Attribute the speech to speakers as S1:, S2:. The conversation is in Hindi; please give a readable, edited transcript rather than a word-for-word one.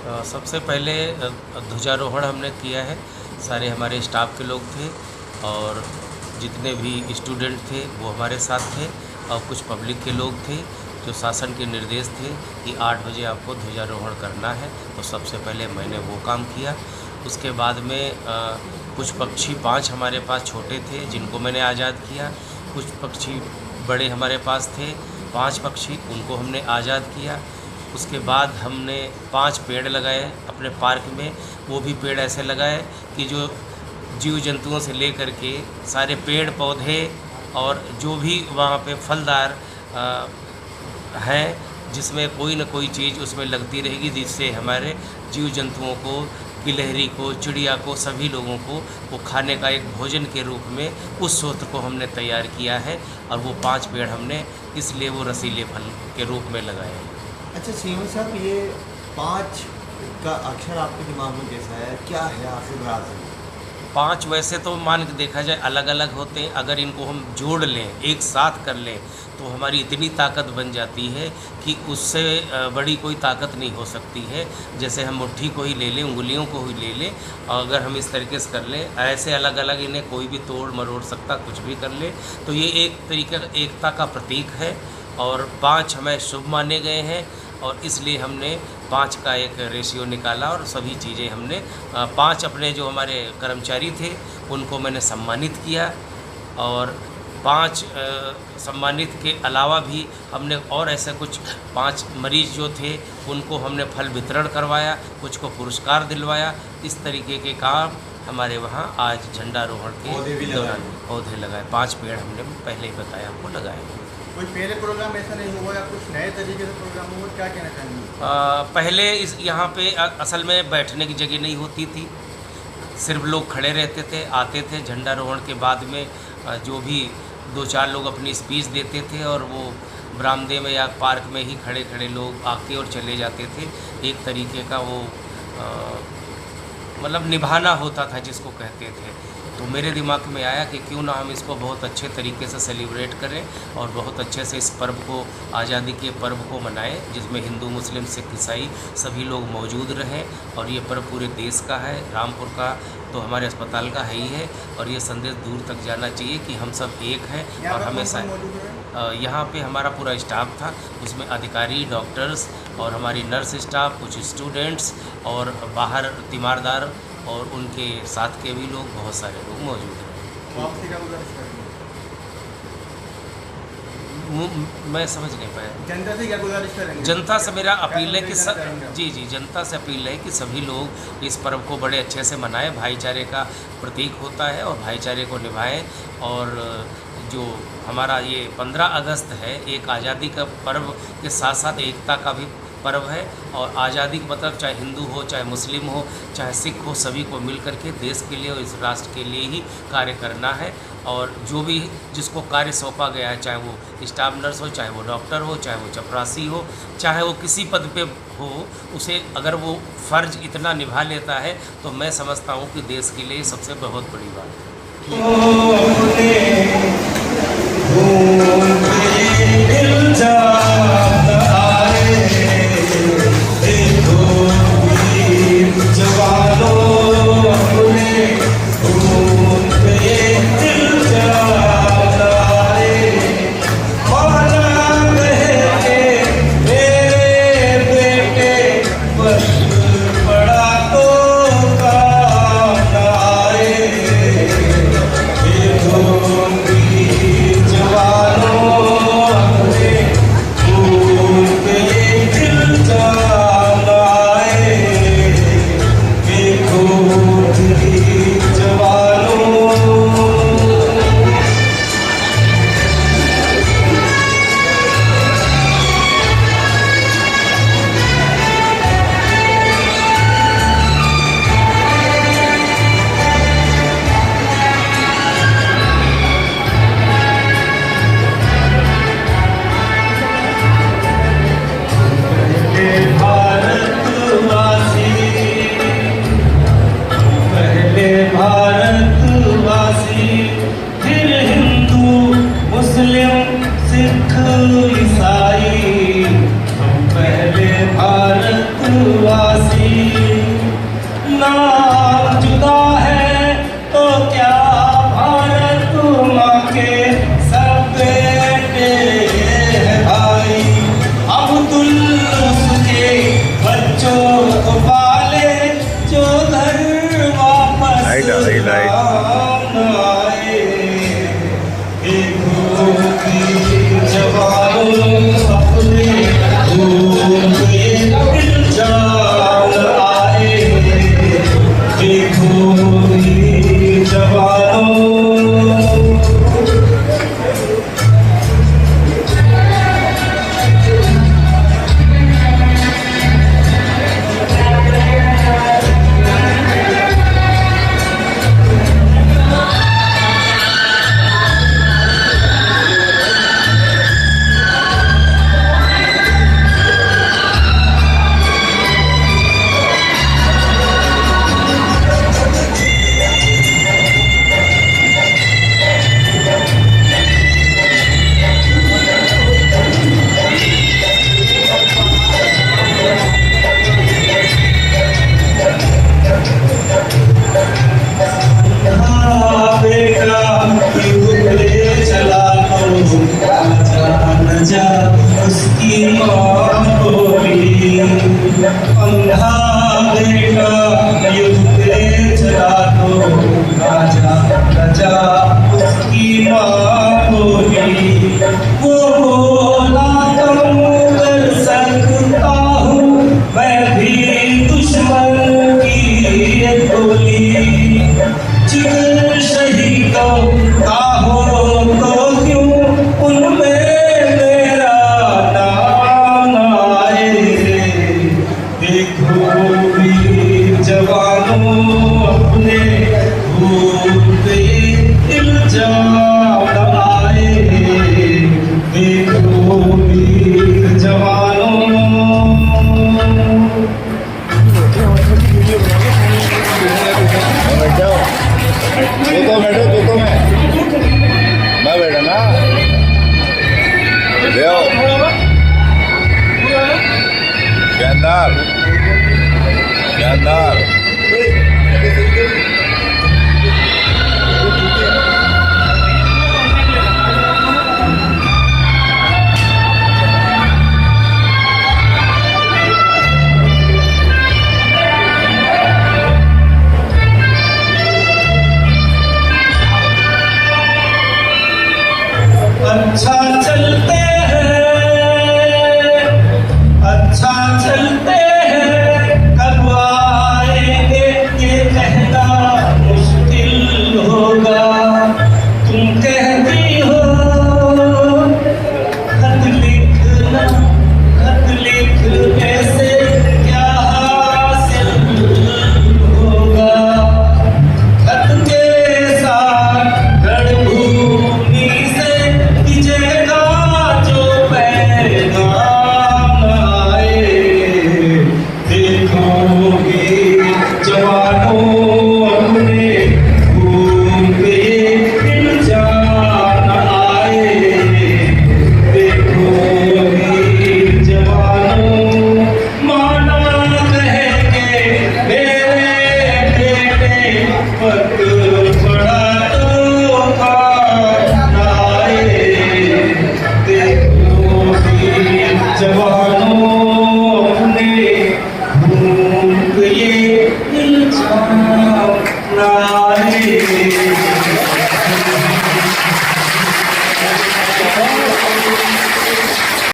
S1: सबसे पहले ध्वजारोहण हमने किया है। सारे हमारे स्टाफ के लोग थे और जितने भी स्टूडेंट थे वो हमारे साथ थे और कुछ पब्लिक के लोग थे जो शासन के निर्देश थे कि 8 बजे आपको ध्वजारोहण करना है। तो सबसे पहले मैंने वो काम किया। उसके बाद में कुछ पक्षी 5 हमारे पास छोटे थे जिनको मैंने आज़ाद किया। कुछ पक्षी बड़े हमारे पास थे 5 पक्षी, उनको हमने आज़ाद किया। उसके बाद हमने 5 पेड़ लगाए अपने पार्क में। वो भी पेड़ ऐसे लगाए कि जो जीव जंतुओं से लेकर के सारे पेड़ पौधे और जो भी वहाँ पे फलदार हैं जिसमें कोई न कोई चीज़ उसमें लगती रहेगी, जिससे हमारे जीव जंतुओं को, गिलहरी को, चिड़िया को, सभी लोगों को वो खाने का एक भोजन के रूप में उस सूत्र को हमने तैयार किया है। और वो 5 पेड़ हमने इसलिए वो रसीले फल के रूप में लगाए हैं।
S2: अच्छा सीएम साहब, ये 5 का अक्षर आपके दिमाग में कैसा है, क्या है आखिर राज?
S1: 5 वैसे तो मान के देखा जाए अलग अलग होते हैं, अगर इनको हम जोड़ लें, एक साथ कर लें तो हमारी इतनी ताकत बन जाती है कि उससे बड़ी कोई ताकत नहीं हो सकती है। जैसे हम मुट्ठी को ही ले लें, उंगलियों को ही ले लें, और अगर हम इस तरीके से कर लें, ऐसे अलग अलग इन्हें कोई भी तोड़ मरोड़ सकता, कुछ भी कर ले। तो ये एक तरीके का एकता का प्रतीक है और 5 हमें शुभ माने गए हैं और इसलिए हमने 5 का एक रेशियो निकाला और सभी चीज़ें हमने 5 अपने जो हमारे कर्मचारी थे उनको मैंने सम्मानित किया। और 5 सम्मानित के अलावा भी हमने और ऐसे कुछ 5 मरीज़ जो थे उनको हमने फल वितरण करवाया, कुछ को पुरस्कार दिलवाया। इस तरीके के काम हमारे वहाँ आज झंडारोहण के दौरान पौधे लगाए। 5 पेड़ हमने पहले ही बताया आपको लगाए।
S2: कोई पहले प्रोग्राम ऐसा नहीं हुआ या कुछ नए तरीके से प्रोग्राम हुआ, क्या कहना चाहेंगे?
S1: पहले इस यहाँ पे असल में बैठने की जगह नहीं होती थी, सिर्फ लोग खड़े रहते थे, आते थे। झंडारोहण के बाद में जो भी 2-4 लोग अपनी स्पीच देते थे और वो बरामदे में या पार्क में ही खड़े खड़े लोग आके और चले जाते थे। एक तरीके का वो मतलब निभाना होता था जिसको कहते थे। तो मेरे दिमाग में आया कि क्यों ना हम इसको बहुत अच्छे तरीके से सेलिब्रेट करें और बहुत अच्छे से इस पर्व को, आज़ादी के पर्व को मनाएं, जिसमें हिंदू, मुस्लिम, सिख, ईसाई सभी लोग मौजूद रहें। और ये पर्व पूरे देश का है, रामपुर का तो हमारे अस्पताल का है ही है। और ये संदेश दूर तक जाना चाहिए कि हम सब एक हैं और हमेशा। यहाँ पे हमारा पूरा स्टाफ था, उसमें अधिकारी, डॉक्टर्स और हमारी नर्स स्टाफ, कुछ स्टूडेंट्स और बाहर तीमारदार और उनके साथ के भी लोग, बहुत सारे लोग मौजूद हैं। मैं समझ नहीं पाया।
S2: जनता से क्या गुजारिश करेंगे?
S1: जनता से मेरा अपील है कि जी जनता से अपील है कि सभी लोग इस पर्व को बड़े अच्छे से मनाएं। भाईचारे का प्रतीक होता है और भाईचारे को निभाएं। और जो हमारा ये 15 अगस्त है, एक आज़ादी का पर्व के साथ साथ एकता का भी पर्व है। और आज़ादी का मतलब चाहे हिंदू हो, चाहे मुस्लिम हो, चाहे सिख हो, सभी को मिल कर के देश के लिए और इस राष्ट्र के लिए ही कार्य करना है। और जो भी जिसको कार्य सौंपा गया है, चाहे वो स्टाफ नर्स हो, चाहे वो डॉक्टर हो, चाहे वो चपरासी हो, चाहे वो किसी पद पे हो, उसे अगर वो फ़र्ज इतना निभा लेता है तो मैं समझता हूँ कि देश के लिए सबसे बहुत बड़ी बात
S3: अंधा देखा युद्ध चला तो राजा प्रजा उसकी माँ बोली, वो बोला तुम कर सकता हूँ मैं भी दुश्मन की एक गोली, जिगर शहीदों का हो तो क्यों उनमें मेरा नाम आए, देखो वीर जवानों अपने भूल गए इल्जाम आए, देखो वीर जवानों।
S4: बैठो तो मैं बैठा ना देव शानदार शानदार।
S3: अच्छा चलते हैं कब आएंगे ये कहना मुश्किल होगा, तुम कहती हो खत लिखने से क्या हासिल होगा, खत के साथ रणभूमि से कीजिएगा जो पैगाम आए, देखोगे जवानों अपने खून पे इल्जाम आए, देखोगे जवानों माना कहेंगे मेरे बेटे वक्त पड़ा तो आए, देखोगे जवानों अपने खून पे इल्जाम आए।